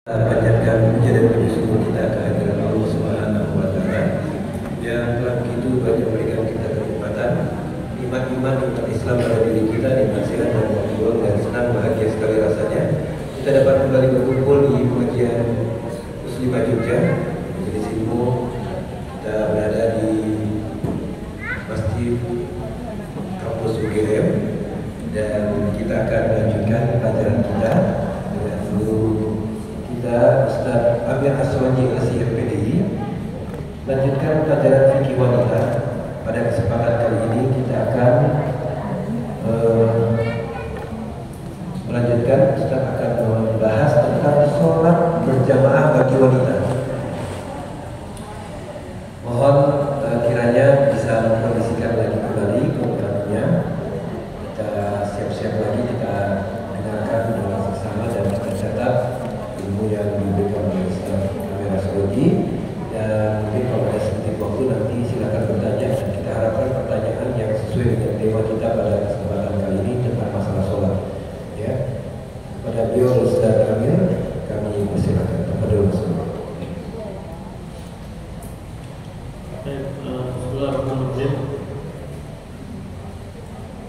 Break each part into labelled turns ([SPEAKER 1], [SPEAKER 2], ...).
[SPEAKER 1] Panjatkan puji dan puji syukur kita kehadiran Allah Subhanahu wa Ta'ala yang telah begitu banyak memberikan kita kesempatan iman Islam pada diri kita, nikmat sehat dan berjuang, dan senang bahagia sekali rasanya kita dapat kembali berkumpul di pengajian Muslimah Jogja. Jadi sini kita berada di Masjid Kampus UGM dan kita akan melanjutkan pelajaran kita dengan guru kita Ustaz Amir Aswaji LC-MPDI. Lanjutkan pelajaran fikih wanita. Pada kesempatan kali ini kita akan melanjutkan. Ustaz akan membahas tentang sholat berjamaah bagi wanita. Mohon kiranya bisa mengkondisikan lagi kembali komputernya. Kita siap-siap lagi, kita dengarkan dengan seksama dan kita catat ilmu yang diberikan oleh Ustaz Amir Aswaji. Dan mungkin kalau ada sedikit waktu nanti silakan bertanya, dan kita harapkan pertanyaan yang sesuai dengan tema kita pada kesempatan kali ini tentang masalah sholat. Ya, kepada beliau Ustaz Amir kami persilakan. Kepada Ustaz.
[SPEAKER 2] Bismillahirrahmanirrahim.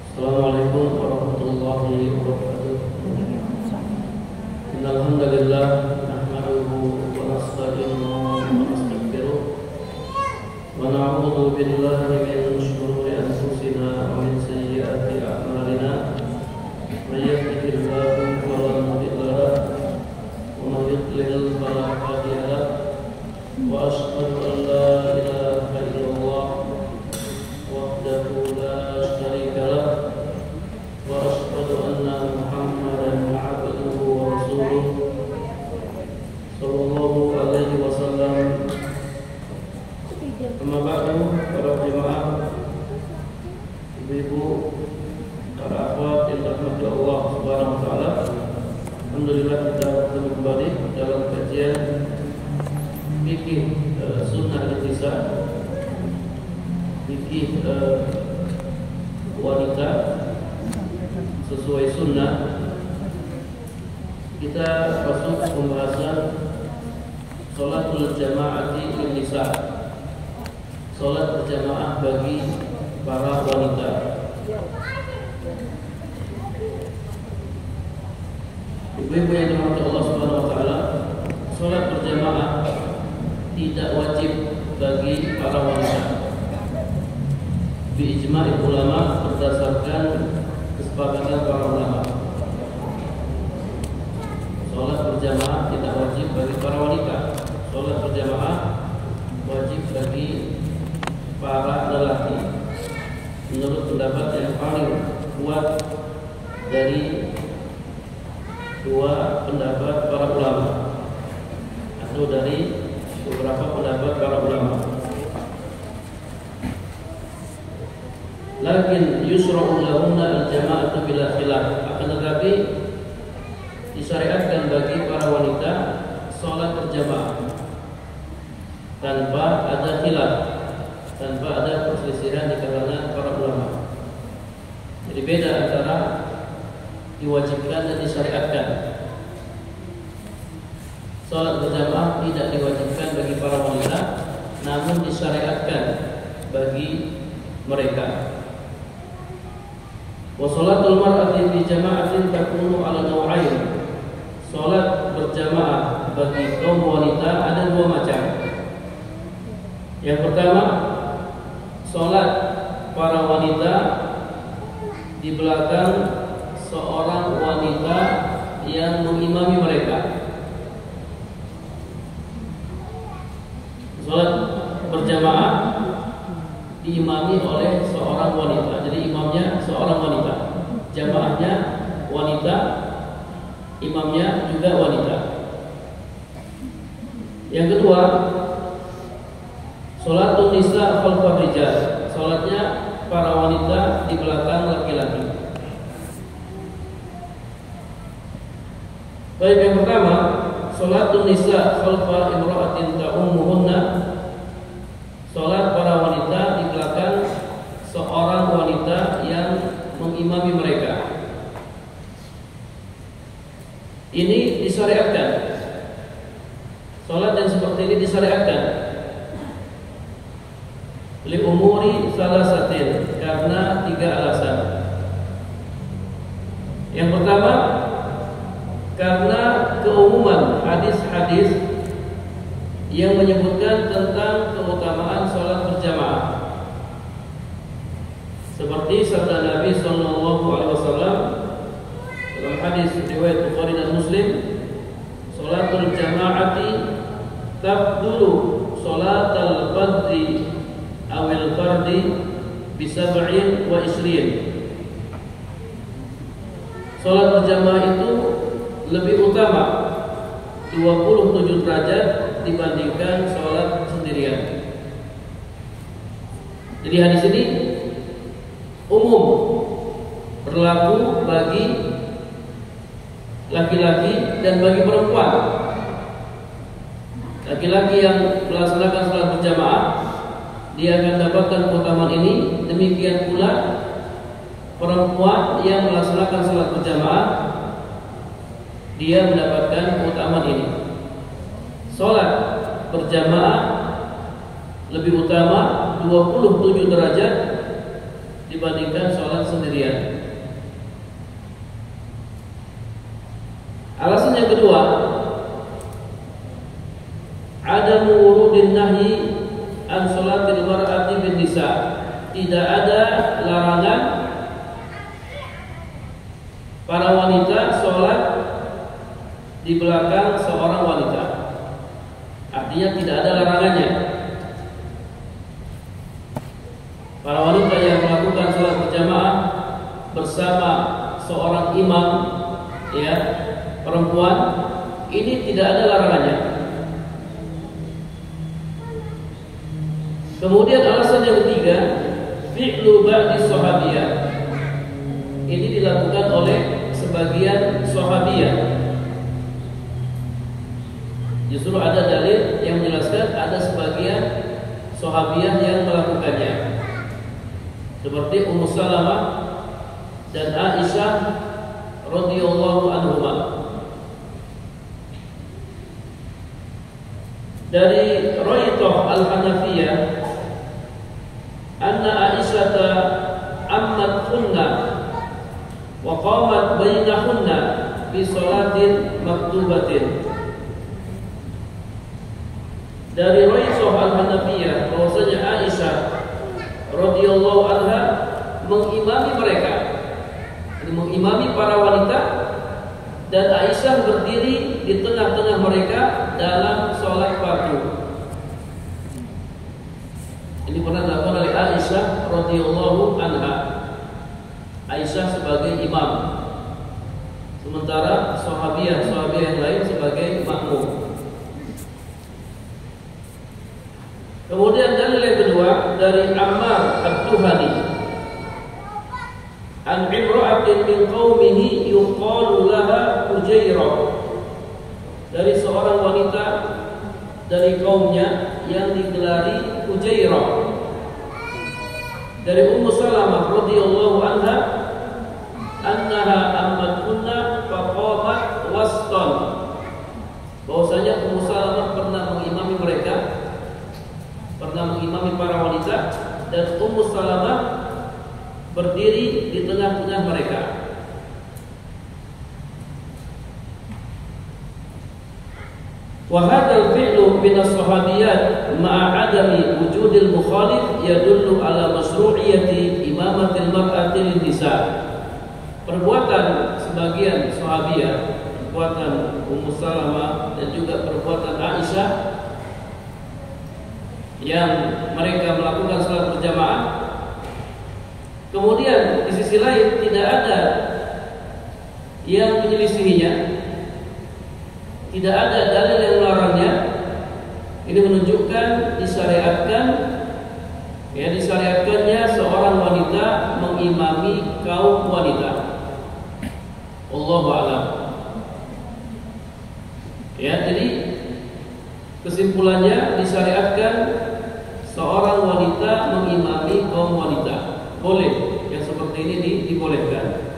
[SPEAKER 2] Assalamualaikum warahmatullahi wabarakatuh. Innal hamdalillah nahmaduhu wa nasta'inuhu wa nastaghfiruh wa na'udzu billahi min shururi anfusina wa min sayyiati a'malina. May yahdihillahu fala mudilla lahu wa may yudlil fala hadiya lahu. Wa asyhadu an la ilaha illallah wahdahu la syarika lahu wa asyhadu anna Muhammadan abduhu wa rasuluh sallallahu alaihi wasallam. Amma ba'du, para jemaah, ibu-ibu, para akhwat yang dirahmati Allah Subhanahu wa taala. Alhamdulillah kita bertemu kembali dalam kajian fikih sunnah nisa, fikih wanita sesuai sunnah. Kita masuk pembahasan sholatul jamaati lin nisa, sholat berjamaah bagi para wanita. Ibu-ibu yang dirahmati Allah Subhanahu wa taala, sholat berjamaah tidak wajib bagi para wanita. Bi ijma'i ulama, berdasarkan kesepakatan para ulama, sholat berjamaah tidak wajib bagi para wanita. Sholat berjamaah wajib bagi para lelaki, menurut pendapat yang paling kuat dari dua pendapat para ulama, atau dari beberapa pendapat para ulama. Lakin yusra'u lahunna al-jama'atu bila khilaf. Akan tetapi disyariatkan bagi para wanita sholat berjamaah tanpa ada khilaf, tanpa ada perselisihan di kalangan para ulama. Jadi beda antara diwajibkan dan disyariatkan. Sholat berjamaah tidak diwajibkan bagi para wanita, namun disyariatkan bagi mereka. Wa sholatul mar'ati fi jama'atin takunu 'ala naw'ain. Sholat berjamaah bagi kaum wanita ada dua macam. Yang pertama, sholat para wanita di belakang seorang wanita yang mengimami mereka. Sholat berjamaah diimami oleh seorang wanita. Jadi imamnya seorang wanita, jamaahnya wanita, imamnya juga wanita. Yang kedua, sholatun nisa khalfar rijal. Sholatnya para wanita di belakang laki-laki. Baik, yang pertama, sholatun nisa khalfa imra'atin ta'ummuhunna. Sholat para wanita di belakang seorang wanita yang mengimami mereka. Ini disyariatkan Salat yang seperti ini disyariatkan li umuri salasatin, karena 3 alasan. Yang pertama, karena keumuman hadis-hadis yang menyebutkan tentang keutamaan salat berjamaah. Seperti sabda Nabi sallallahu alaihi wasallam dalam hadis riwayat Bukhari dan Muslim, salatul jamaati tabdulu salatal fardhi awil fardi bisab'in wa isrin. Salat berjamaah itu lebih utama 27 derajat dibandingkan salat sendirian. Jadi hadis ini umum, berlaku bagi laki-laki dan bagi perempuan. Laki-laki yang melaksanakan salat berjamaah, dia akan dapatkan keutamaan ini. Demikian pula perempuan yang melaksanakan salat berjamaah, dia mendapatkan keutamaan ini. Salat berjamaah lebih utama 27 derajat dibandingkan salat sendirian. Alasan yang kedua, ada wurudin nahyi an salatil mar'ati bin nisa. Tidak ada larangan para wanita sholat di belakang seorang wanita. Artinya tidak ada larangannya. Para wanita yang melakukan sholat berjamaah bersama seorang imam, ya, perempuan, ini tidak ada larangannya. Kemudian alasan yang ketiga, fi'lu ba'di sahabiyah. Ini dilakukan oleh sebagian sahabiyah. Justru ada dalil yang menjelaskan ada sebagian sahabiyah yang melakukannya, seperti Ummu Salamah dan Aisyah radhiyallahu anhuma. Dari Raithah al-Hanafiyah, anna Aisyah ammat kunna wa qamat bainahunna bi salatin maktubatin. Dari Raithah al-Hanafiyah bahwasanya Aisyah radhiyallahu anha mengimami mereka, mengimami para wanita, dan Aisyah berdiri di tengah-tengah mereka dalam sholat fardu. Ini pernah dilakukan oleh Aisyah radhiyallahu anha. Aisyah sebagai imam, sementara sahabiah yang lain sebagai makmum. Kemudian dalil yang kedua dari Ammar ad-Duhani, an imra'atin min qaumihi yuqalu laha Hujairah, dari seorang wanita dari kaumnya yang digelari Hujairah. Dari Ummu Salamah radhiyallahu anha, annaha ammat kunna faqamat waston, bahwasanya Ummu Salamah pernah mengimami mereka, pernah mengimami para wanita, dan Ummu Salamah berdiri di tengah-tengah mereka. Wa hadzal fi'lu min as-sahabiyat ma'a 'adami wujudil mukhalif yadullu ala masyru'iyyati imamatil mar'ati lin-nisa. Perbuatan sebagian sahabiyah, perbuatan Ummu Salamah dan juga perbuatan Aisyah yang mereka melakukan salat berjamaah, kemudian di sisi lain tidak ada yang menyelisihinya, tidak ada dalil yang melarangnya. Ini menunjukkan disyariatkannya seorang wanita mengimami kaum wanita. Wallahu a'lam. Ya, jadi kesimpulannya disyariatkan seorang wanita mengimami kaum wanita. Boleh, yang seperti ini dibolehkan.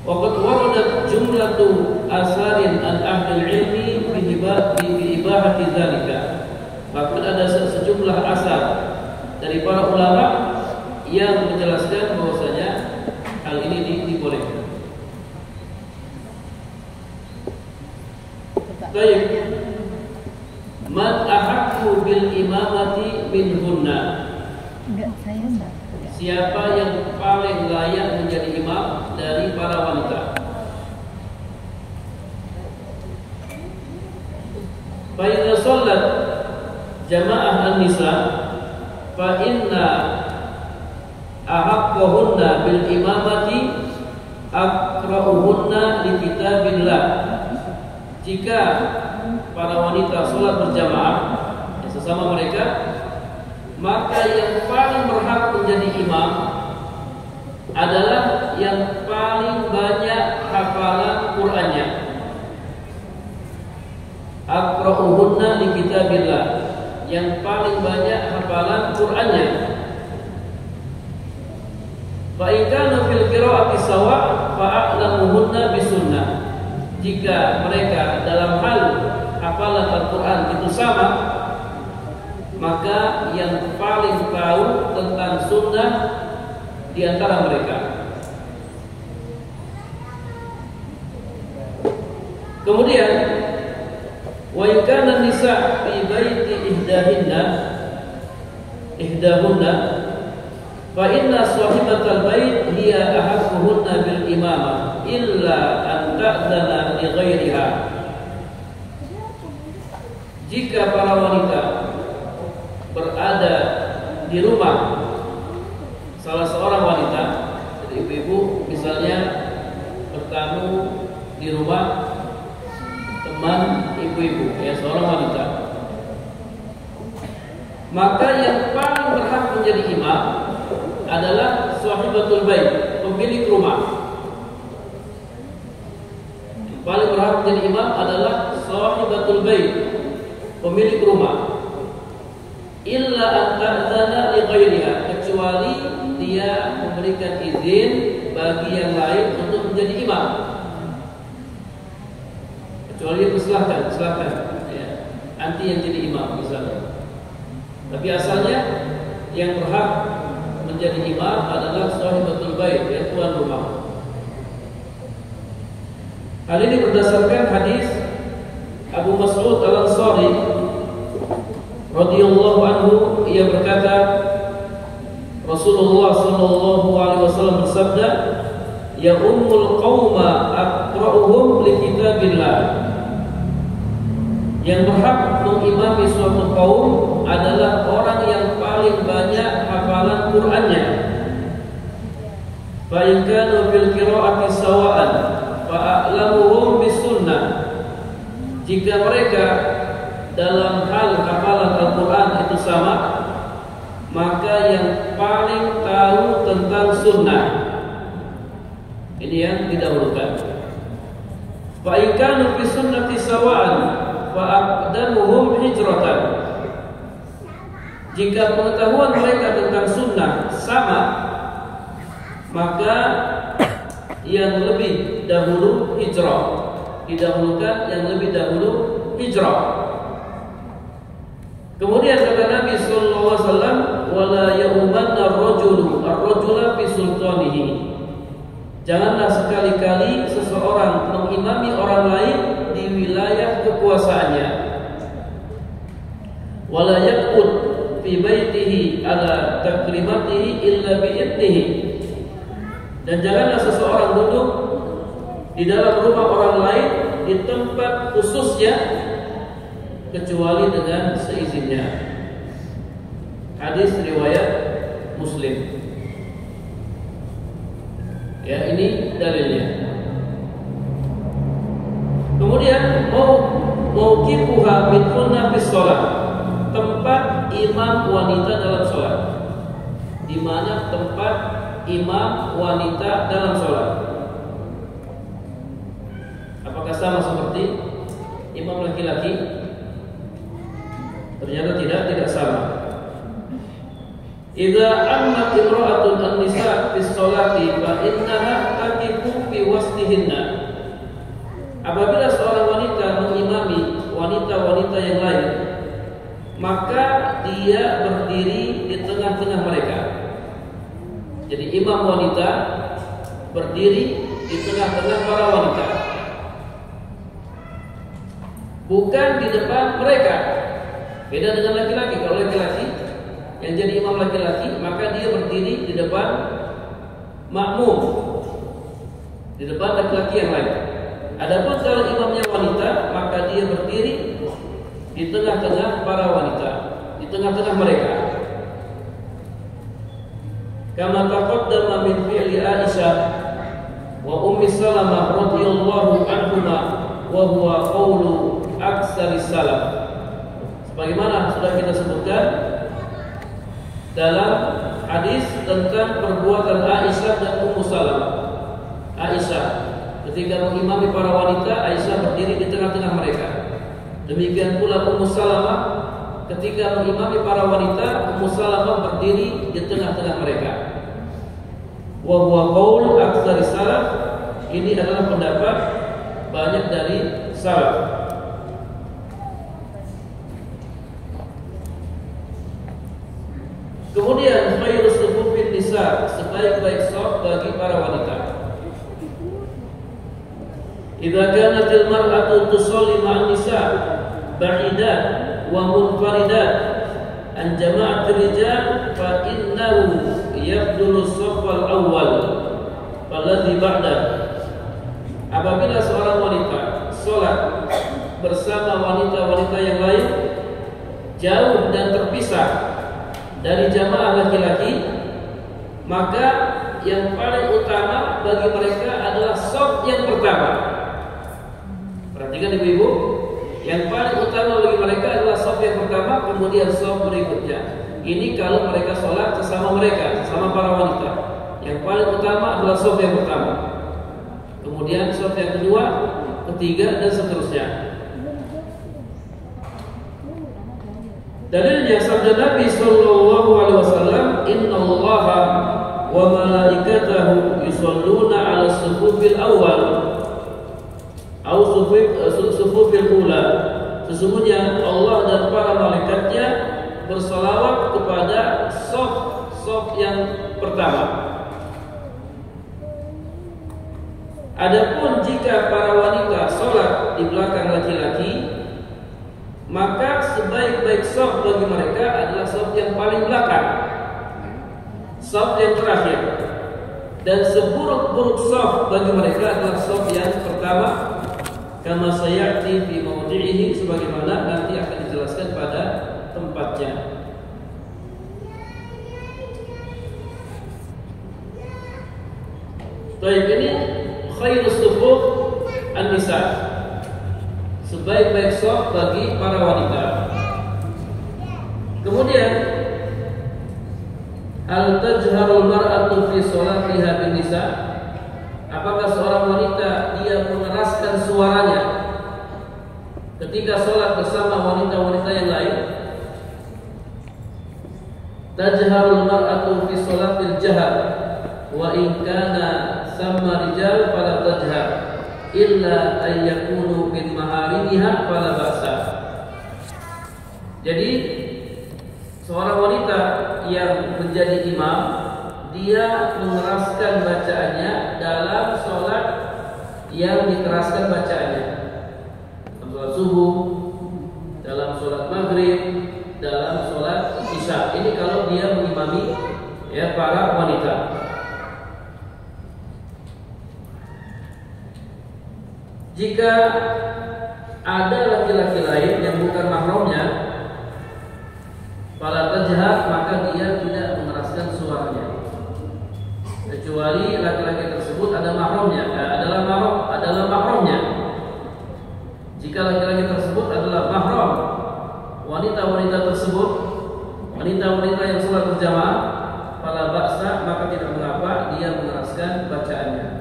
[SPEAKER 2] Waqad waradat jumlatu asarin an ahli ilmi ibahati dzalika. Bahkan ada sejumlah asar dari para ulama yang menjelaskan bahwasanya hal ini dibolehkan. Baik. Man ahaqqu bil imamati minhunna. Siapa yang paling layak menjadi imam dari para wanita? Fa idza shallat jamaah an-nisa fa inna ahaqqahunna bil imamati aqra'uhunna li kitabillah. Jika para wanita sholat berjamaah sesama mereka, maka yang paling berhak menjadi imam adalah yang paling banyak hafalan Qur'annya. Aqra'uhunna li kitabillah, yang paling banyak hafalan Qur'annya. Fa in kana fil qira'ati sawa' fa a'lamuhunna bisunnah. Jika mereka dalam hal hafalan Al-Quran itu sama, maka yang paling tahu tentang sunnah di antara mereka. Kemudian, wa in kana nisa fi baiti ihdahunna fa inna sahibatal bait hiya ahaqquhunna bil imamah illa an ta'dana li ghairiha. Jika para wanita berada di rumah salah seorang wanita, jadi ibu-ibu misalnya bertamu di rumah teman ibu-ibu, ya seorang wanita, maka yang paling berhak menjadi imam adalah sahibatul bait, pemilik rumah. Yang paling berhak menjadi imam adalah sahibatul bait, pemilik rumah. Illa an ta'zana li ghairiha, kecuali dia memberikan izin bagi yang lain untuk menjadi imam. Kecuali dia silakan ya, anti yang jadi imam misalnya. Tapi asalnya yang berhak menjadi imam adalah sahibatul bait, ya tuan rumah. Hal ini berdasarkan hadis Abu Mas'ud Al-Ansari radhiyallahu anhu, ia berkata Rasulullah sallallahu alaihi wasallam bersabda, ya ummul qauma aqra'uhum li kitabillah. Yang berhak mengimami suatu kaum adalah orang yang paling banyak hafalan Qur'annya. Fa in kanu fil qira'ati sawa'an fa a'lamuhum bisunnah. Jika mereka dalam hal hafalan Al-Quran itu sama, maka yang paling tahu tentang sunnah. Ini yang didahulukan. Fa in kanu fi sunnati sawa'an fa aqdamuhum hijratan. Jika pengetahuan mereka tentang sunnah sama, maka yang lebih dahulu hijrah. Didahulukan yang lebih dahulu hijrah. Kemudian kata Nabi sallallahu alaihi wasallam, wala yaumanna ar-rajula fi sultanihi. Janganlah sekali-kali seseorang mengimami orang lain di wilayah kekuasaannya. Wala yaqud fi baitihi ala takrimatihi illa bi idnihi. Dan janganlah seseorang duduk di dalam rumah orang lain di tempat khususnya kecuali dengan seizinnya. Hadis riwayat Muslim. Ya, ini dalilnya. Kemudian mauqifuha min kunna fi shalah. Tempat imam wanita dalam salat. Di mana tempat imam wanita dalam salat? Apakah sama seperti imam laki-laki? Ternyata tidak sama. Idza ammat imra'atun an-nisa fi sholati fa innaha taqifu fi waslihinna. Apabila seorang wanita mengimami wanita dia berdiri di tengah-tengah mereka. Jadi imam wanita berdiri di tengah-tengah para wanita, bukan di depan mereka. Beda dengan laki-laki. Kalau laki-laki yang jadi imam laki-laki, maka dia berdiri di depan makmum, di depan laki-laki yang lain. Adapun kalau imamnya wanita, maka dia berdiri di tengah-tengah para wanita, di tengah-tengah mereka. Kama taqaddama min fi'li Aisyah wa Ummi Salamah radhiyallahu anhuma wa huwa qawlu aktsari salaf. Sebagaimana sudah kita sebutkan dalam hadis tentang perbuatan Aisyah dan Ummu Salamah. Aisyah ketika mengimami para wanita, Aisyah berdiri di tengah-tengah mereka. Demikian pula Ummu Salamah ketika mengimami para wanita, Ummu Salamah berdiri di tengah-tengah mereka. Wa huwa qaul aktsari salaf, ini adalah pendapat banyak dari salaf. Kemudian khairus sufufin nisa, sebaik-baik shaf bagi para wanita. Idza kanatil mar'atu tusalli ma'an nisa ba'idat wa munfaridat an jama'atir rijal fa innahu yabdulu shaffal awwal alladhi ba'da. Apabila seorang wanita salat bersama wanita-wanita yang lain jauh dan terpisah dari jamaah laki-laki, maka yang paling utama bagi mereka adalah shaf yang pertama. Perhatikan ibu-ibu, yang paling utama bagi mereka adalah shaf yang pertama, kemudian shaf berikutnya. Ini kalau mereka sholat sesama mereka, sesama para wanita. Yang paling utama adalah shaf yang pertama, kemudian shaf yang kedua, ketiga, dan seterusnya. Dalilnya sabda Nabi sallallahu alaihi wasallam, "Innallaha wa malaikatahu yusholluna 'ala sufufil awwal atau sufufil ula." Sesungguhnya Allah dan para malaikatnya bersalawat kepada shaf yang pertama. Adapun jika para wanita sholat di belakang laki-laki, maka sebaik-baik shaf bagi mereka adalah shaf yang paling belakang, shaf yang terakhir. Dan seburuk-buruk shaf bagi mereka adalah shaf yang pertama, kama sayati fi mawdi'ihi, sebagaimana nanti akan dijelaskan pada tempatnya. Baik, ini khairus sufuf an-nisa, sebaik-baik shaf bagi para wanita. Kemudian al tajharul mar'atu fi sholatiha bin nisa, apakah seorang wanita dia mengeraskan suaranya ketika sholat bersama wanita-wanita yang lain? Tajharul mar'atu fi sholatil jahar wa in kana sama rijal fala tajhar illa ayyakunu min maharimiha fala ba'sa. Jadi seorang wanita yang menjadi imam, dia mengeraskan bacaannya dalam sholat yang dikeraskan bacaannya, dalam sholat subuh, dalam sholat maghrib, dalam sholat isya. Ini kalau dia mengimami ya para wanita. Jika ada laki-laki lain yang bukan mahramnya, fala tajhar, maka dia tidak mengeraskan suaranya, kecuali laki-laki tersebut ada mahramnya, adalah mahramnya. Jika laki-laki tersebut adalah mahram wanita-wanita tersebut, wanita-wanita yang sholat berjamaah, fala ba'sa, maka tidak mengapa dia mengeraskan bacaannya.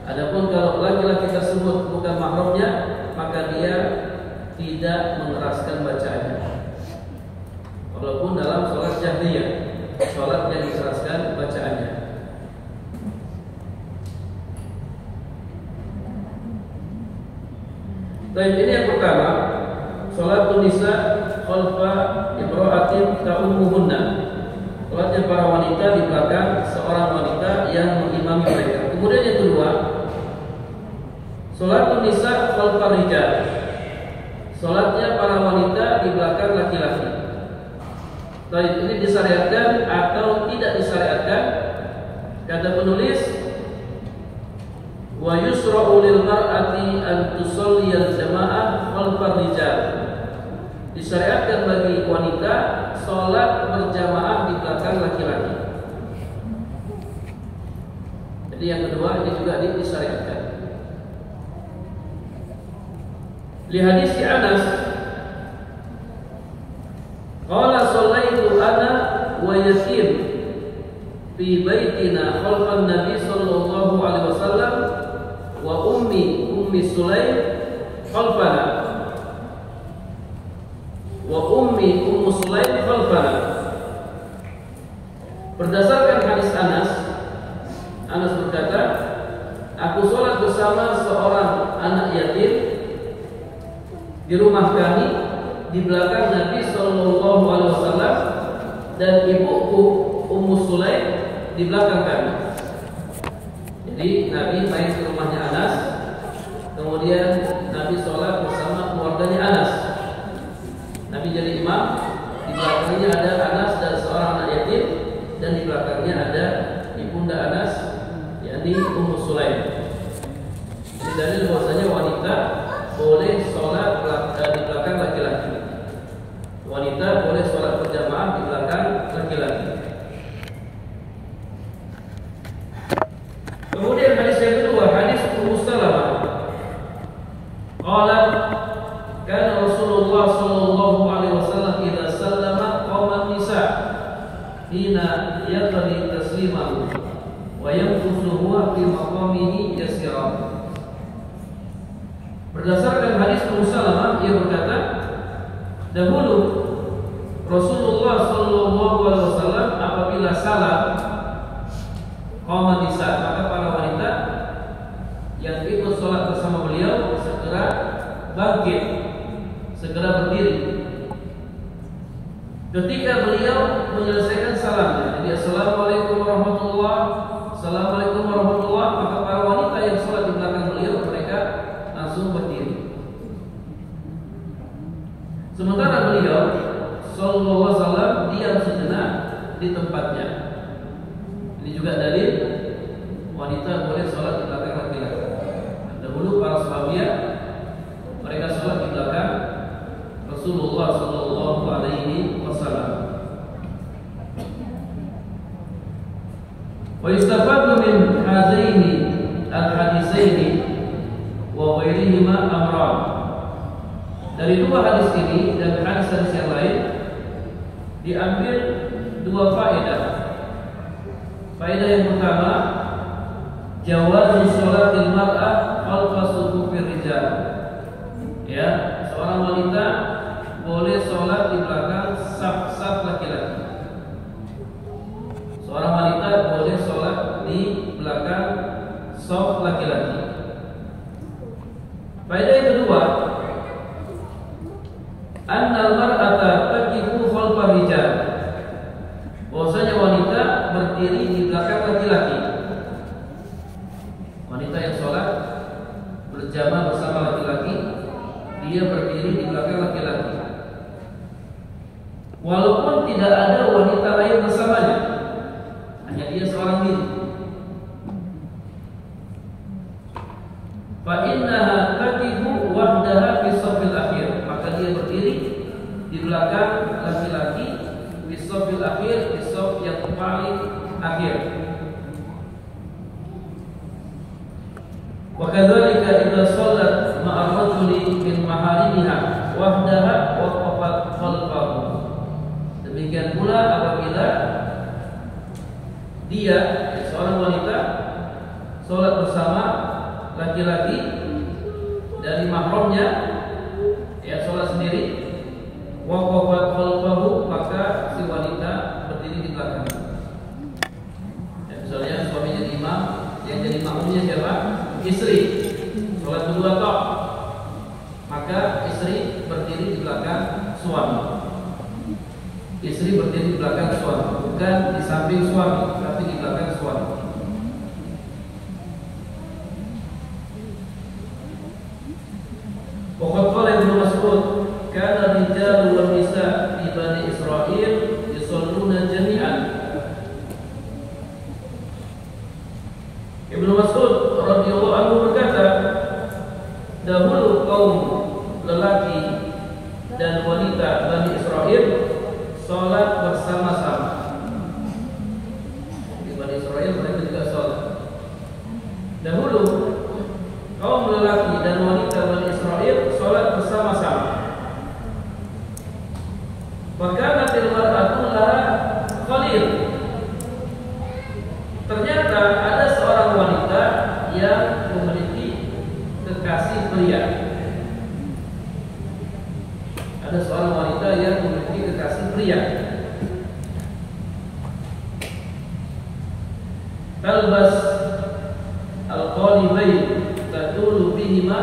[SPEAKER 2] Adapun kalau laki-laki tersebut bukan mahramnya, maka dia tidak mengeraskan bacaannya. Walaupun dalam sholat jahriyah, sholat yang dikeraskan bacaannya. Baik, ini yang pertama, salatun nisa khalfa imra'atin ta'ummuhunna. Salatnya para wanita di belakang seorang wanita yang mengimami mereka. Kemudian yang kedua, salatun nisa khalfa rijal. Salatnya para wanita di belakang laki-laki. Baik, ini disyariatkan atau tidak disyariatkan? Kata penulis, wa yusra'u lil mar'ati an tusalli al-jama'ah khalfa rijal. Disyariatkan bagi wanita salat berjamaah di belakang laki-laki. Jadi yang kedua ini juga disyariatkan. Li hadis Anas, qala shallaitu ana wa Yasin fi baitina khalfan Nabi sallallahu alaihi wasallam wa ummi Sulaim khalfana wa ummi Sulaim khalfana. Berdasarkan hadis Anas berkata, aku sholat bersama seorang anak yatim di rumah kami di belakang Nabi sallallahu alaihi wasallam dan ibuku Ummu Sulaim di belakang kami. Jadi Nabi main ke rumahnya Anas, kemudian Nabi sholat bersama keluarganya Anas. Nabi jadi imam, di belakangnya ada Anas dan seorang anak yatim, dan di belakangnya ada ibunda Anas, yakni Ummu Sulaim. Ini dalil bahwasanya wanita boleh sholat di belakang laki-laki. Wanita boleh sholat berjamaah di belakang laki-laki. Kemudian hadis yang kedua, hadis Ummu Salamah. Qalat kana Rasulullah sallallahu alaihi wasallam idza sallama qama nisa hina yaqdi taslimahu wa yanfusu huwa fi maqamihi yasira. Berdasarkan hadis Ummu Salamah, ia berkata, dahulu Rasulullah sallallahu alaihi wasallam apabila salam qama nisa, maka para wanita yang ikut sholat bersama beliau segera bangkit, segera berdiri. Ketika beliau menyelesaikan salamnya, jadi assalamualaikum warahmatullah, assalamualaikum warahmatullah, maka para wanita yang sholat di belakang beliau mereka langsung berdiri. Sementara beliau sallallahu alaihi wasallam diam sejenak di tempatnya. Ini juga dalil wanita boleh sholat di belakang laki-laki. Dahulu para sahabat mereka sholat di belakang Rasulullah sallallahu alaihi wasallam. Wa yustafadu min hazaini al-hadisaini wa ghairihima amran. Dari dua hadis ini dan hadis-hadis yang lain diambil dua faedah. Faedah yang pertama, jawaz sholatil mar'ah khalfa sufufir rijal. Ya, seorang wanita boleh sholat di belakang saf-saf laki-laki. Seorang wanita boleh sholat di belakang saf laki-laki. Faedah yang kedua, annal mar'ata taqifu khalfa rijal. Bahwasanya wanita berdiri di belakang laki-laki. Wanita yang sholat berjamaah bersama laki-laki, dia berdiri di belakang laki-laki. Walaupun tidak ada wanita lain bersamanya, hanya dia seorang diri. Fa innaha taqifu wahdaha fi shaffil akhir, maka dia berdiri di belakang laki-laki fi shaffil akhir, di shaf yang paling akhir. Wa kadzalika idza shallat ma'a rajuli min maharimiha wahdaha waqafat khalfahu. Demikian pula apabila dia, seorang wanita, sholat bersama laki-laki dari mahramnya, ya sholat sendiri, waqafat khalfahu, maka si wanita berdiri di belakang. Ya, misalnya suami jadi imam, yang jadi makmumnya siapa? Istri. Sholat berdua tok, maka istri berdiri di belakang belakang suami. Istri berdiri di belakang suami, bukan di samping suami, tapi di belakang suami. Waqad qala Ibnu Mas'ud, kana rijalu wan nisa fi Bani Israil yusalluna jami'an. Ibnu Mas'ud radhiyallahu anhu berkata, dahulu kaum lelaki dan wanita Bani Israil sholat bersama-sama. Di Bani Israil mereka juga sholat. Dahulu kaum lelaki dan wanita Bani Israil sholat bersama-sama. Maka mar'atu laha khalil. Ternyata ada seorang wanita yang memiliki kekasih pria. Ada seorang wanita yang memiliki kekasih pria. Talbas al-qalibain tadulu bihima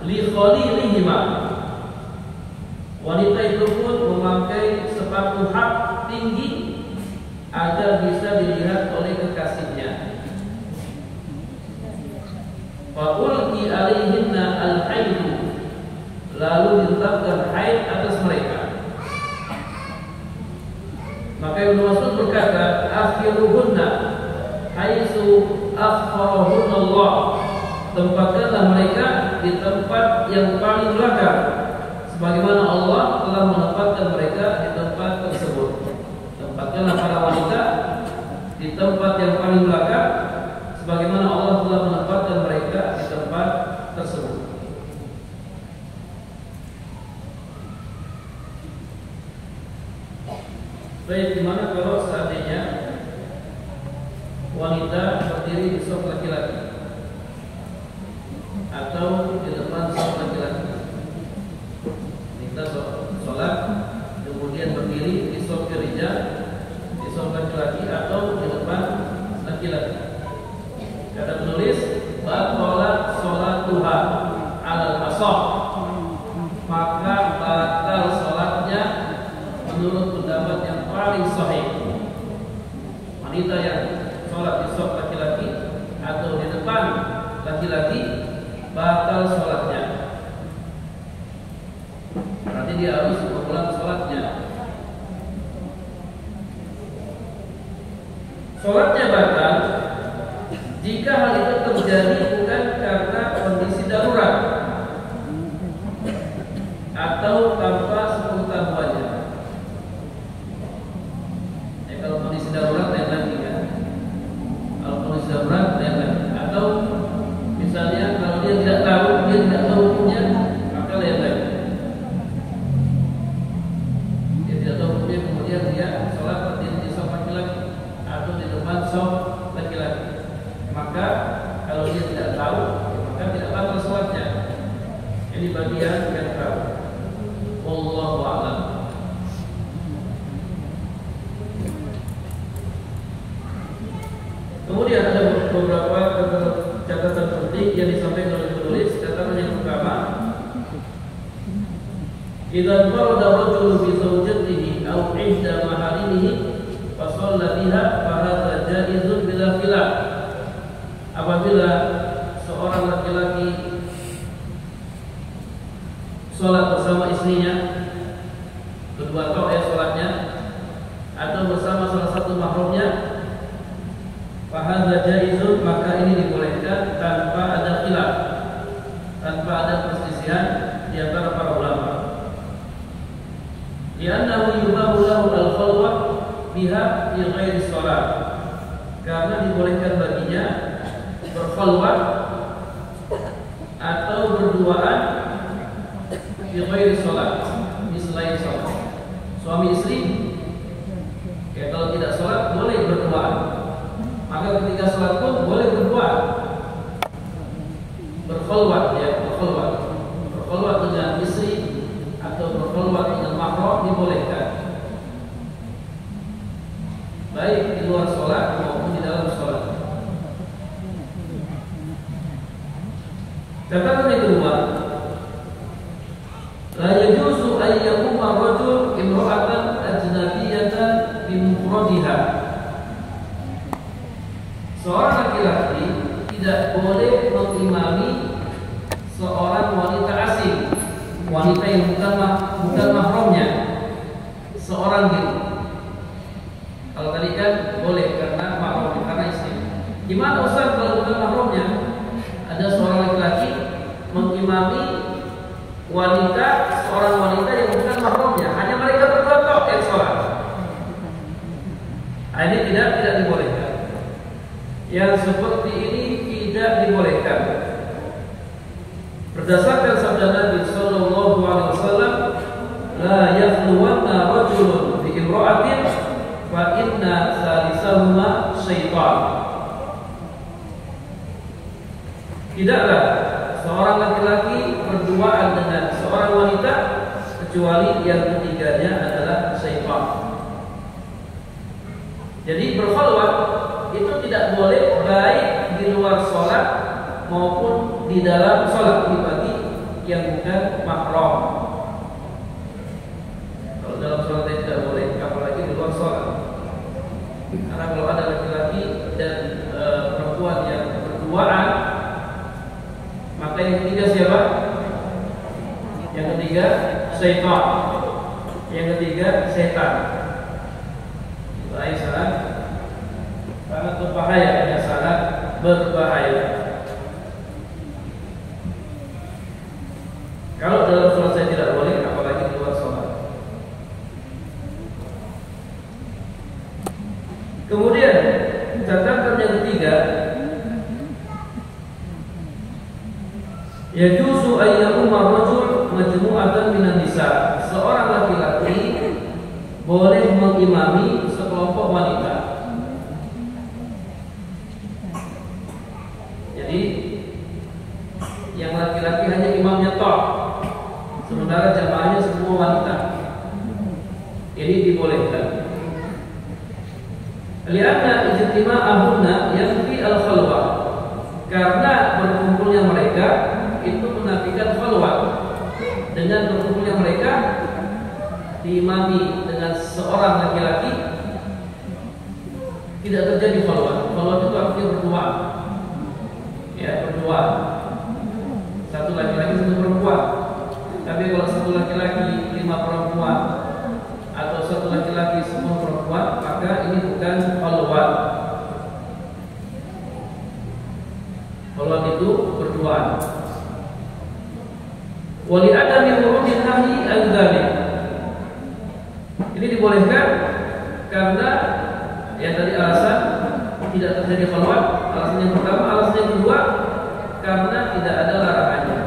[SPEAKER 2] li khalilihima. Wanita itu pun memakai sepatu hak tinggi agar bisa dilihat oleh kekasihnya. Fa ulqi alaihinna al-haidu, lalu ditetapkan haid atas mereka. Maka Ibnu Mas'ud berkata, akhiruhunna haitsu akhfarahunna Allah. Tempatkanlah mereka di tempat yang paling belakang, sebagaimana Allah telah menempatkan mereka di tempat tersebut. Tempatkanlah para wanita di tempat yang paling belakang, sebagaimana Allah telah menempatkan mereka di tempat tersebut. Baik, gimana kalau seandainya wanita berdiri di saf laki-laki atau di depan saf laki-laki? Kita sholat kemudian berdiri di saf gereja, di saf laki-laki atau di depan laki-laki. Kata penulis, batalat sholatuha alal ashah, maka batal sholatnya menurut pendapat yang paling sahih. Wanita yang sholat di saf laki-laki atau di depan laki-laki batal sholatnya. Berarti dia harus mengulang sholatnya. Sholatnya batal jika hal itu terjadi bukan karena kondisi darurat atau tanpa sepengetahuannya. Kalau kondisi darurat lain lagi kan. Kalau kondisi darurat lain lagi. Atau misalnya kalau dia tidak tahu hukumnya, maka lain lagi. Dia tidak tahu hukumnya, kemudian dia sholat berdiri di saf laki-laki atau di depan saf laki-laki. Maka kalau dia tidak tahu, maka tidak batal sholatnya. Ini bagian yang tahu. Wallahu a'lam. Kemudian ada beberapa catatan penting yang disampaikan oleh penulis. Catatan yang pertama, idza farada rajulu bi zawjatihi aw ihda maharimihi fa shalla biha fa hadza jaizun bila khilaf. Apabila seorang laki-laki sholat bersama istrinya, kedua rakaat sholatnya, atau bersama salah satu mahramnya, fahadza jaizun, maka ini dibolehkan tanpa ada khilaf, tanpa ada perselisihan di antara para ulama. Li'annahu yubahu lahu al-khalwah biha fi ghairi shalah, karena dibolehkan baginya berkhalwat atau berduaan fi ghairi shalah, di selain salat. Suami istri ya kalau tidak salat boleh berduaan. Maka ketika sholat pun boleh berdoa, berkhulwat ya, berkhulwat dengan istri atau berkhulwat dengan mahram dibolehkan, baik di luar sholat maupun di dalam sholat. Catatan yang kedua, la yajuzu ayyakuma rajul imra'atan ajnabiyatan bimufradiha. Seorang laki-laki tidak boleh mengimami seorang wanita asing, wanita yang bukan mahramnya, seorang diri. Kalau tadi kan boleh karena mahramnya, karena istri. Gimana Ustaz kalau bukan mahramnya? Ada seorang laki-laki mengimami seorang wanita yang bukan mahramnya, hanya mereka berdua tok yang sholat. Ini tidak dibolehkan. Yang seperti ini tidak dibolehkan. Berdasarkan sabda Nabi sallallahu alaihi wasallam, la yakhluwanna rajulun bi imra'atin fa inna salisahuma syaitan. Tidaklah seorang laki-laki berduaan dengan seorang wanita kecuali yang ketiganya adalah syaitan. Jadi berkhalwat itu tidak boleh baik di luar sholat maupun di dalam sholat bagi yang bukan mahram. Kalau dalam sholat tidak boleh, apalagi di luar sholat. Karena kalau ada laki-laki dan perempuan yang berduaan, maka yang ketiga siapa? Yang ketiga syaitan. Yang ketiga setan. Itu sangat berbahaya, sangat berbahaya. Kalau dalam sholat saya tidak boleh, apalagi di luar sholat. Kemudian catatan yang ketiga, yajuzu ayyakuma rajul majmu'atan minan nisa. Seorang laki-laki boleh mengimami sekelompok wanita. Jadi yang laki-laki hanya imamnya tok, sementara jamaahnya semua wanita. Ini dibolehkan. Lianna ijtima'ahunna yanfi al-khalwah. Karena berkumpulnya mereka itu menafikan khalwat. Dengan berkumpulnya mereka diimami dengan seorang laki-laki tidak terjadi khalwat. Khalwat itu artinya berdua. Ya, berdua. Satu laki-laki, satu perempuan. Tapi kalau satu laki-laki 5 perempuan atau satu laki-laki 10 perempuan, maka ini bukan khalwat. Khalwat itu berduaan. Wali adami wurudin nahi al-dzalik. Ini dibolehkan karena ya tadi alasan tidak terjadi khalwat. Alasan yang pertama, alasan yang kedua karena tidak ada larangannya,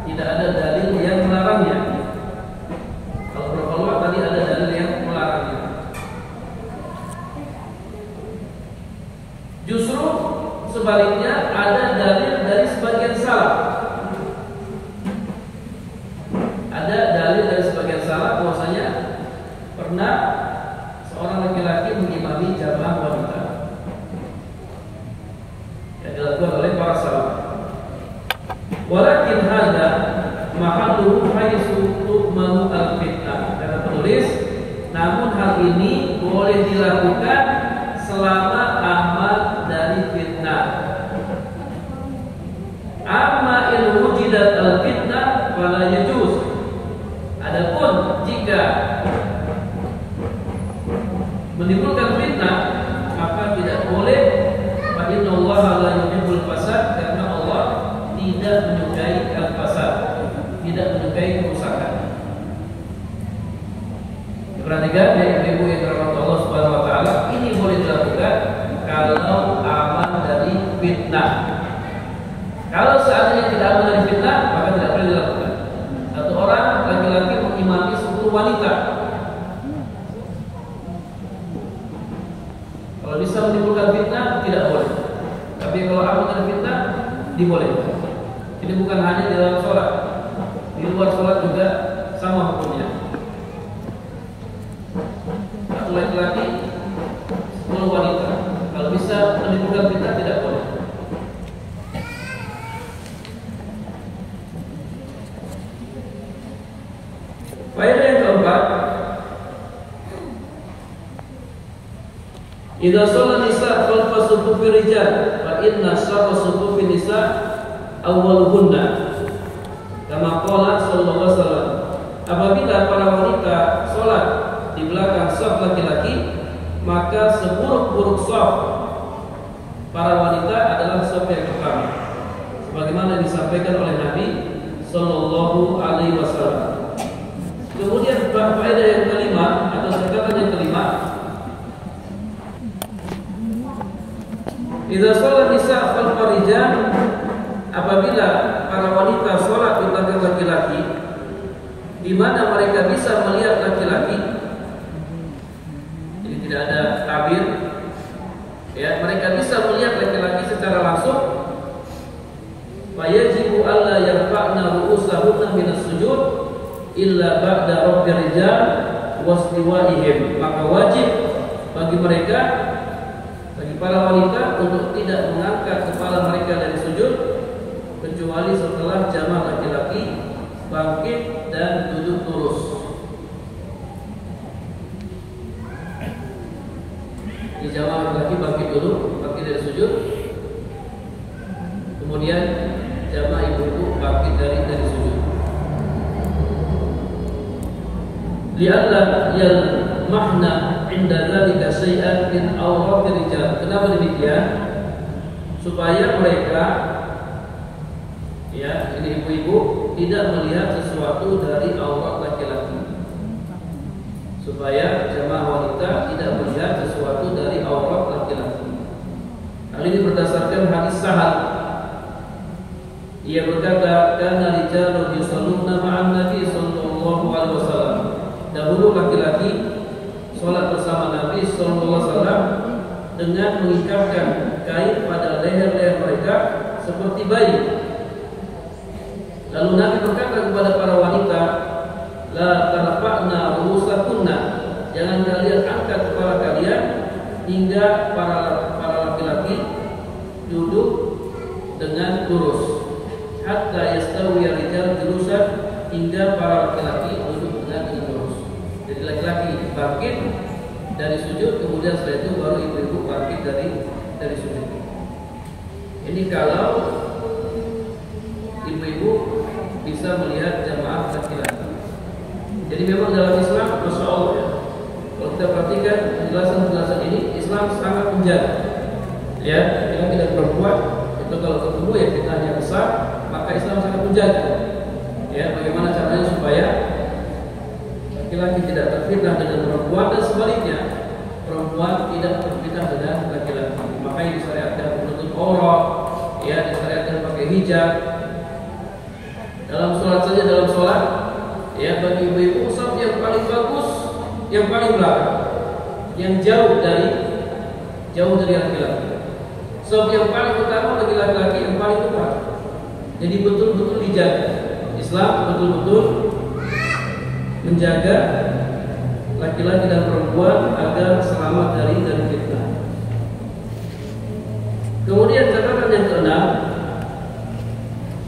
[SPEAKER 2] tidak ada dalil yang melarangnya. Kalau berkhalwat tadi ada dalil yang melarangnya. Justru sebaliknya ada dalil dari sebagian salaf. Ada dalil dari sebagian salaf bahwasanya pernah seorang laki-laki mengimami jamaah wanita yang dilakukan oleh para salaf. Walakin hada mahalluhu haitsu tu'manu al-fitnah. Kata penulis, namun hal ini boleh dilakukan selama aman dari fitnah. Amma in wujidat al-fitnah fala yajuz. Adapun jika menimbulkan fitnah maka tidak boleh. Fa innallaha la yuhibbul fasad, karena Allah tidak menyukai al-fasad, tidak menyukai kerusakan. Perhatikan ya ibu yang dirahmati Allah Subhanahu wa taala, ini boleh dilakukan kalau aman dari fitnah. Kalau seandainya tidak aman dari fitnah, maka tidak boleh dilakukan. Satu orang laki-laki mengimami 10 wanita. Kalau bisa menimbulkan fitnah, tidak boleh. Tapi kalau aman dari fitnah, dibolehkan. Ini bukan hanya di dalam sholat, di luar sholat juga sama hukumnya. Satu laki-laki, 10 wanita. Kalau bisa menimbulkan fitnah, tidak boleh. Faedah yang keempat, idza shalla nisa khalfa sufufi rijal fa inna syarra sufufi nisa awwaluhunna. Kama qala sallallahu alaihi wasallam, apabila para wanita salat di belakang shaf laki-laki, maka seburuk-buruk shaf para wanita adalah shaf yang pertama, sebagaimana disampaikan oleh Nabi sallallahu alaihi wasallam. Kemudian faedah yang kelima atau catatan yang kelima, idza shalla nisa khalfa rijal, apabila para wanita sholat di belakang laki-laki, di mana mereka bisa melihat laki-laki, jadi tidak ada tabir, ya, mereka bisa melihat laki-laki secara langsung. Fayajibu alla yarfa'na ru'usahunna minas sujud illa ba'da rabbil rijal wastiwa'ihim. Maka wajib bagi mereka, bagi para wanita, untuk tidak mengangkat kepala mereka dari sujud kecuali setelah jamaah laki-laki bangkit dan duduk lurus. Di jamaah laki-laki bangkit dulu, bangkit dari sujud. Kemudian jamaah ibu-ibu bangkit dari sujud. Li'alla yalmahna inda dzalika syai'an min awratir rijal. Kenapa demikian? Supaya mereka, ya, ini ibu-ibu, tidak melihat sesuatu dari aurat laki-laki. Supaya jamaah wanita tidak melihat sesuatu dari aurat laki-laki. Hal ini berdasarkan hadis Sahal. Ia berkata, "Kana rijalun yusalluna ma'an Nabi sallallahu alaihi wasallam." Dahulu laki-laki sholat bersama Nabi sallallahu alaihi wasallam dengan mengikatkan kain pada leher-leher mereka seperti bayi. Lalu Nabi berkata kepada para wanita, la tarfa'na ru'usakunna, jangan kalian angkat kepala kalian hingga para laki-laki duduk dengan lurus. Hatta yastawi rijal julusan, hingga para laki-laki duduk dengan lurus. Jadi laki-laki bangkit dari sujud, kemudian setelah itu baru ibu-ibu bangkit dari sujud. Ini kalau ibu-ibu bisa melihat jamaah laki-laki. Jadi memang dalam Islam, masya Allah, ya, kalau kita perhatikan penjelasan-penjelasan ini, Islam sangat menjaga. Ya, yang tidak perempuan itu kalau ketemu ya fitnahnya besar, maka Islam sangat menjaga. Ya, bagaimana caranya supaya laki-laki tidak terfitnah dengan perempuan dan sebaliknya, perempuan tidak terfitnah dengan laki-laki. Makanya disyariatkan menutup aurat, ya, disyariatkan pakai hijab. Dalam sholat saja, dalam sholat, ya, bagi ibu-ibu shaf yang paling bagus, yang paling belakang, yang jauh dari laki-laki. Shaf yang paling utama bagi laki-laki yang paling depan. Jadi betul-betul dijaga. Islam betul-betul menjaga laki-laki dan perempuan agar selamat dari fitnah. Kemudian catatan yang keenam,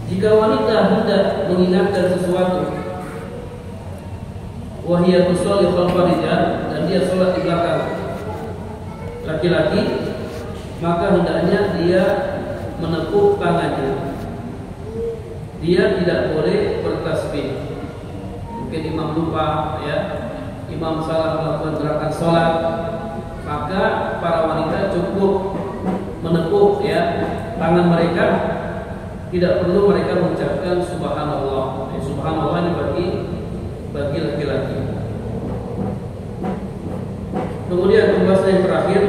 [SPEAKER 2] jika wanita hendak mengingatkan sesuatu, wahia tusolli khalfa rijal, dan dia sholat di belakang laki-laki, maka hendaknya dia menepuk tangannya. Dia tidak boleh bertasbih. Mungkin imam lupa, ya, imam salah melakukan gerakan sholat, maka para wanita cukup menepuk, ya, tangan mereka. Tidak perlu mereka mengucapkan subhanallah. Subhanallah ini bagi laki-laki. Kemudian pembahasan yang terakhir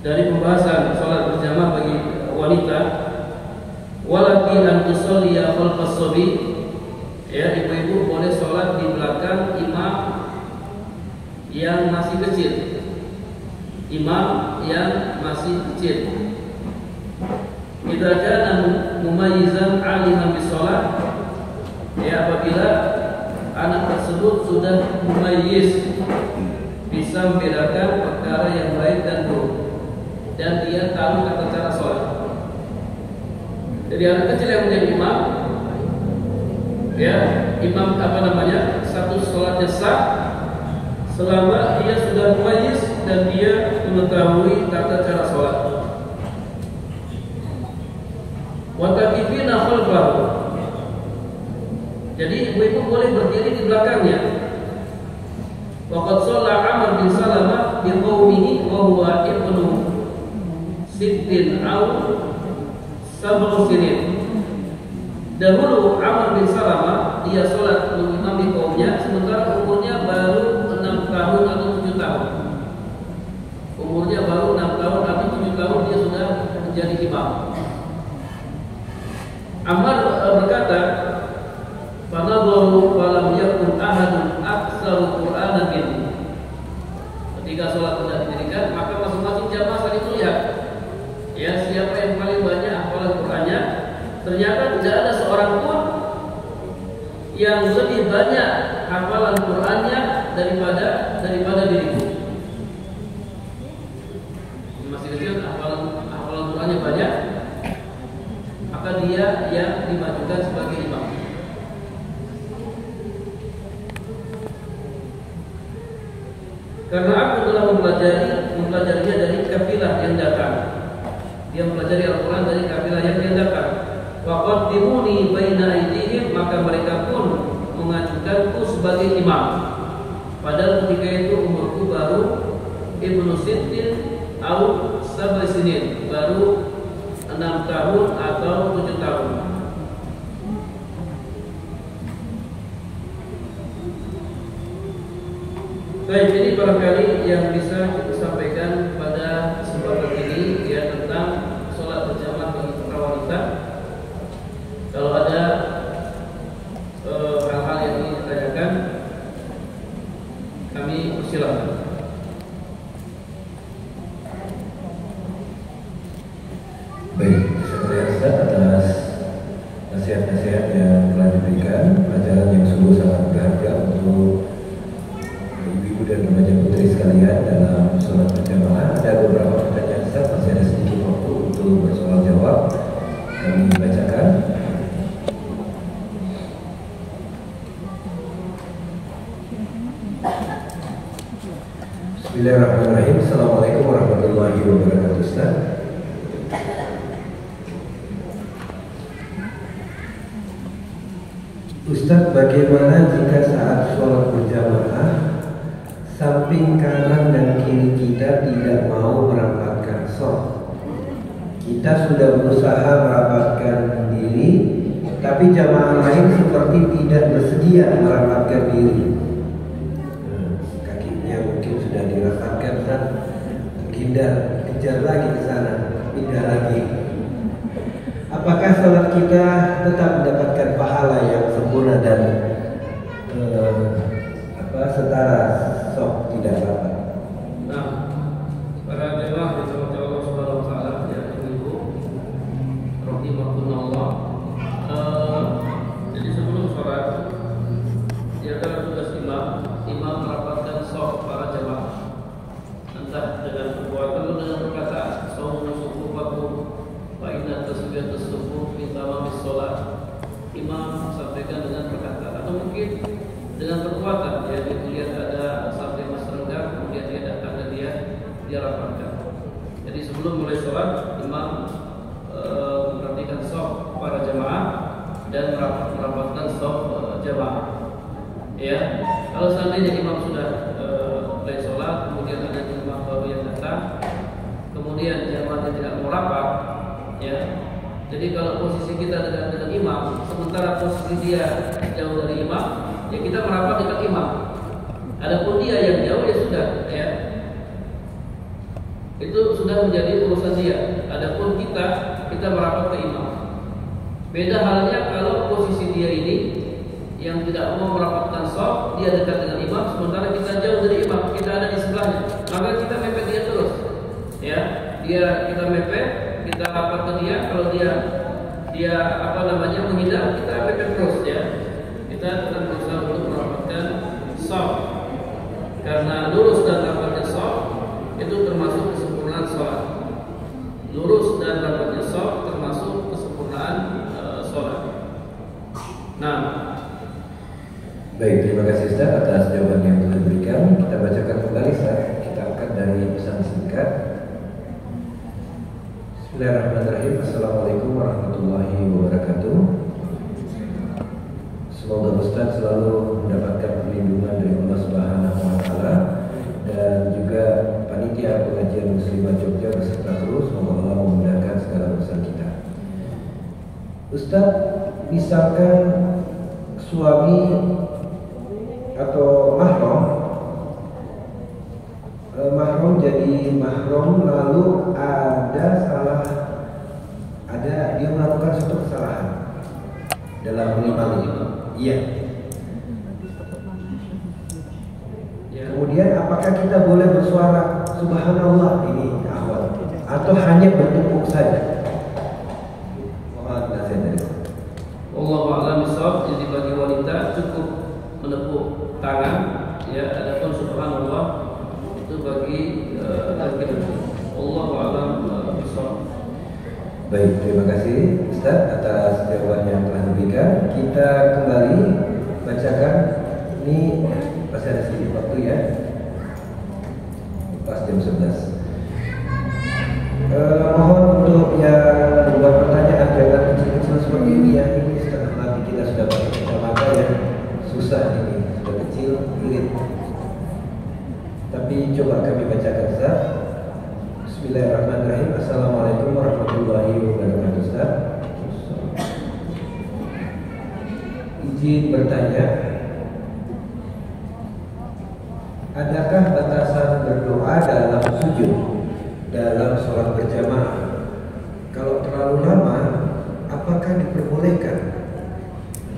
[SPEAKER 2] dari pembahasan sholat berjamaah bagi wanita, walaki an tusolliya khalfas sabi, ya, ibu-ibu boleh sholat di belakang imam yang masih kecil. Imam yang masih kecil. Idza kana mumayyizan 'aliman bisalat, ya, apabila anak tersebut sudah mumayyiz, bisa membedakan perkara yang baik dan buruk, dan dia tahu tata cara sholat. Jadi anak kecil yang menjadi imam ya imam satu sholatnya sah selama dia sudah mumayyiz dan dia mengetahui tata cara sholat. Watakifina khalfahu. Jadi ibu-ibu boleh berdiri di belakangnya. Waqad shalla Amr bin Salamah bi qaumihi wa huwa ibnu sittin aw sab'u sinin. Dahulu Amr bin Salamah dia sholat mengimami kaumnya sementara umurnya baru 6 tahun atau 7 tahun. Umurnya baru 6 tahun atau 7 tahun dia sudah menjadi imam. Ammar berkata, "Fanadharu falam yakun ahadun aktsaru Qur'anan minni." Ketika sholat sudah didirikan, maka masing-masing jamaah saling melihat. Ya, siapa yang paling banyak hafalan Qur'annya? Ternyata tidak ada seorang pun yang lebih banyak hafalan Qur'annya daripada diriku. Masih kecil hafalan Qur'annya banyak, maka dia yang dimajukan sebagai imam. Karena aku telah mempelajarinya dari kafilah yang datang. Dia mempelajari Al-Quran dari kafilah yang datang. Waqaddimuni baina aydihim, maka mereka pun mengajukanku sebagai imam. Padahal ketika itu umurku baru ibnu sittin atau sab'i sinin, baru 6 tahun atau 7 tahun. Baik, ini barangkali yang bisa kita sampaikan pada kesempatan ini ya tentang sholat berjamaah bagi putra wanita. Kalau ada hal-hal yang ingin ditanyakan, kami persilakan.
[SPEAKER 1] Baik, seperti Ustaz atas nasihat-nasihat yang telah diberikan, pelajaran yang sungguh sangat berharga untuk ibu-ibu dan remaja putri sekalian dalam sholat berjamaah. Ada beberapa pertanyaan Ustaz, masih ada sedikit waktu untuk bersoal jawab. Kami bacakan. Bismillahirrahmanirrahim. Assalamualaikum warahmatullahi wabarakatuh. Ustaz, Ustaz, bagaimana jika saat sholat berjamaah samping kanan dan kiri kita tidak mau merapatkan shaf? Kita sudah berusaha merapatkan diri, tapi jamaah lain seperti tidak bersedia merapatkan diri. Kakinya mungkin sudah dirapatkan, Ustaz, menghindar, kejar lagi ke sana, pindah lagi. Apakah sholat kita tetap mendapatkan pahala yang sempurna dan setara shaf tidak rapat?
[SPEAKER 2] Nah, para jemaah dirahmati Allah Subhanahu wa taala, ya ibu rahimakumullah. Jadi sebelum sholat, dia adalah tugas imam merapatkan shaf para jemaah. Entah dengan perbuatan atau dengan perkataan. Shawmu sufufakum wa inna tasbihatus sufuf min tamamis sholat. Imam sampaikan dengan perkataan atau mungkin dengan perbuatan. Ya, dilihat ada sampai mas renggang, kemudian dia datang dan dia rapatkan. Jadi sebelum mulai sholat, imam memperhatikan shaf para jemaah dan merapatkan shaf jemaah. Ya, kalau seandainya imam sudah mulai sholat, kemudian ada jemaah baru yang datang, kemudian jemaahnya tidak mau rapat, ya. Jadi kalau posisi kita dengan imam, sementara posisi dia jauh dari imam, ya kita merapat dekat imam. Adapun dia yang jauh, ya sudah, ya. Itu sudah menjadi urusan dia. Adapun kita merapat ke imam. Beda halnya kalau posisi dia ini yang tidak mau merapatkan shaf, dia dekat dengan imam, sementara kita jauh dari imam, kita ada di sebelahnya. Maka kita mepet dia terus. Ya, kita mepet, kita rapat ke dia. Kalau dia menghindar, kita mepet terus, ya. Kita akan berusaha untuk merapatkan shaf. Karena lurus dan rapatnya shaf itu termasuk kesempurnaan sholat. Lurus dan rapatnya shaf termasuk kesempurnaan sholat. Nah,
[SPEAKER 1] Baik, terima kasih Ustaz atas jawaban yang telah diberikan. Kita bacakan kembali Ustaz. Kita angkat dari pesan singkat. Bismillahirrahmanirrahim. Assalamualaikum warahmatullahi wabarakatuh. Semoga Ustaz selalu mendapatkan perlindungan dari Allah Subhanahu wa taala dan juga panitia pengajian Muslimah Jogja beserta kru. Semoga Allah memudahkan segala urusan kita. Ustaz, misalkan suami atau mahram jadi mahram lalu dia melakukan suatu kesalahan dalam menimali. Iya. Kemudian apakah kita boleh bersuara subhanallah ini awal atau hanya bertepuk saja? Mohon nasihat dari saya.
[SPEAKER 2] Wallahu a'lam bishawab. Jadi bagi wanita cukup menepuk tangan, ya. Adapun subhanallah itu bagi laki-laki. Wallahu a'lam bishawab.
[SPEAKER 1] Baik, terima kasih Ustaz atas jawaban yang telah diberikan. Kita kembali bacakan. Ini masih ada sedikit waktu ya, pas jam 11. Mohon untuk yang membuat pertanyaan jangan kecil-kecil seperti ini ya. Ini setengah mati kita sudah pakai kacamata ya. Susah ini, sudah kecil, irit. Tapi coba kami bacakan Ustaz. Bismillahirrahmanirrahim. Assalamualaikum warahmatullahi wabarakatuh Ustaz. Izin bertanya, adakah batasan berdoa dalam sujud dalam sholat berjamaah? Kalau terlalu lama, apakah diperbolehkan?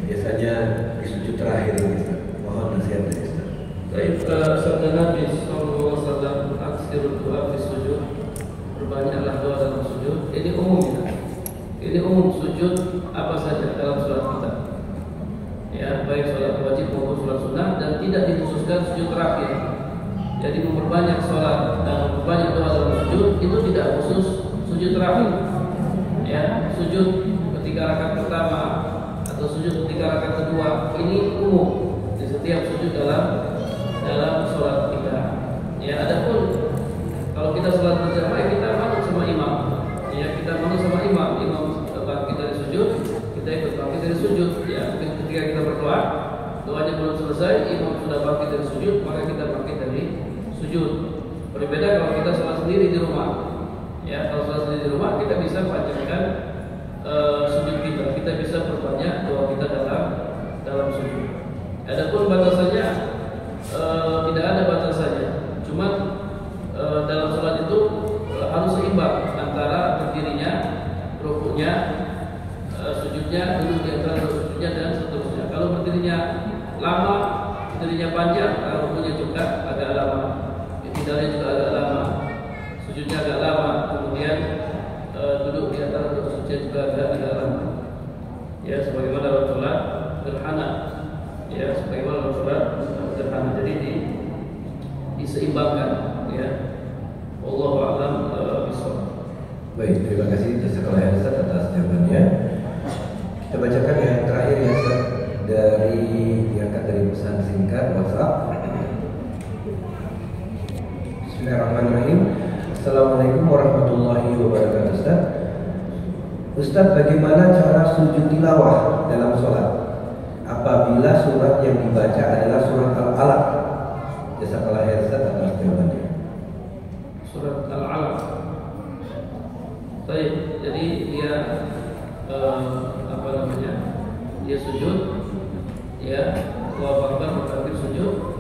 [SPEAKER 1] Biasanya di sujud terakhir ini Ustaz. Mohon nasihat dari Ustaz.
[SPEAKER 2] Baik, sabda Nabi sallallahu alaihi wasallam, aksirul doa fi sujud, berbanyaklah doa dalam sujud. Ini umum ya. Ini umum sujud apa saja dalam sholat kita. Ya, baik sholat wajib maupun sholat sunnah, dan tidak dikhususkan sujud terakhir. Jadi memperbanyak sholat dan memperbanyak doa dalam sujud itu tidak khusus sujud terakhir. Ya, sujud ketika rakaat pertama atau sujud ketika rakaat kedua ini umum di setiap sujud dalam sholat kita. Ya, adapun kalau kita sholat berjamaah kita manut sama imam. Ya, kita manut sama imam. Imam bangkit dari sujud, kita ikut bangkit dari sujud. Ya, ketika kita berdoa, doanya belum selesai, imam sudah bangkit dari sujud, maka kita bangkit dari sujud. Berbeda kalau kita sholat sendiri di rumah. Ya, kalau sholat sendiri di rumah kita bisa panjangkan sujud kita. Kita bisa perbanyak doa kita dalam sujud. Adapun batasannya tidak ada batasannya. Cuma dalam sholat itu harus seimbang antara berdirinya, rukuknya, sujudnya, duduk di antara sujudnya dan seterusnya. Kalau berdirinya lama, berdirinya panjang, rukuknya juga agak lama, tidaknya juga agak lama, sujudnya agak lama, kemudian duduk di antara sujudnya juga agak lama. Ya, sebagaimana dalam sholat gerhana. Ya, sebagaimana dalam sholat gerhana. Jadi diseimbangkan. Ya, wallahu a'lam bishawab.
[SPEAKER 1] Baik, terima kasih jazakallahu Ustaz atas jawabannya. Kita bacakan yang terakhir ya Ustaz, diangkat dari pesan singkat WhatsApp. Bismillahirrahmanirrahim. Assalamualaikum warahmatullahi wabarakatuh Ustaz. Ustaz, bagaimana cara sujud tilawah dalam sholat apabila surat yang dibaca adalah surat Al-Alaq? Jazakallahu Ustaz atas jawabannya.
[SPEAKER 2] Surat Al-Alaq. Baik, jadi dia dia sujud, ya, Allahu Akbar, bertakbir sujud,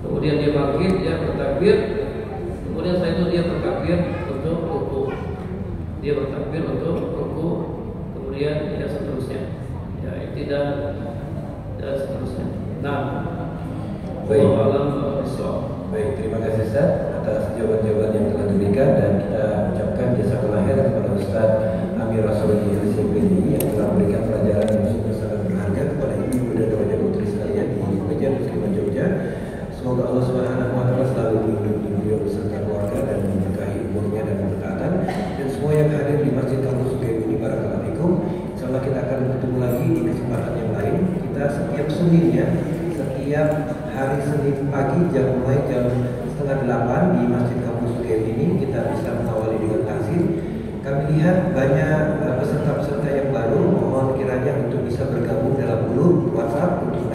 [SPEAKER 2] kemudian dia bangkit, dia bertakbir, kemudian setelah itu dia bertakbir untuk ruku, dia bertakbir untuk ruku, kemudian ya seterusnya, ya iktidal dan seterusnya. Nah,
[SPEAKER 1] Baik.
[SPEAKER 2] Baik,
[SPEAKER 1] terima kasih Ustaz atas jawaban-jawaban yang telah diberikan, dan kita ucapkan jazakallahu khairan kepada Ustaz Amir Rasulullah SPDI yang telah memberikan pelajaran yang sungguh sangat berharga kepada ibu dan kepada putri sekalian di Masjid Muslimah Jogja. Semoga Allah Subhanahu wa taala selalu melindungi beliau beserta keluarga dan memberkahi umurnya dan ketaatan, dan semua yang hadir di Masjid Kampus UGM ini. Barakallahu fikum. Insyaallah kita akan bertemu lagi di kesempatan yang lain. Kita setiap Seninnya, setiap setiap hari Senin pagi mulai jam 7:30 di Masjid Kampus UGM ini kita bisa mengawali dengan takzim. Kami lihat banyak peserta-peserta yang baru, mohon kiranya untuk bisa bergabung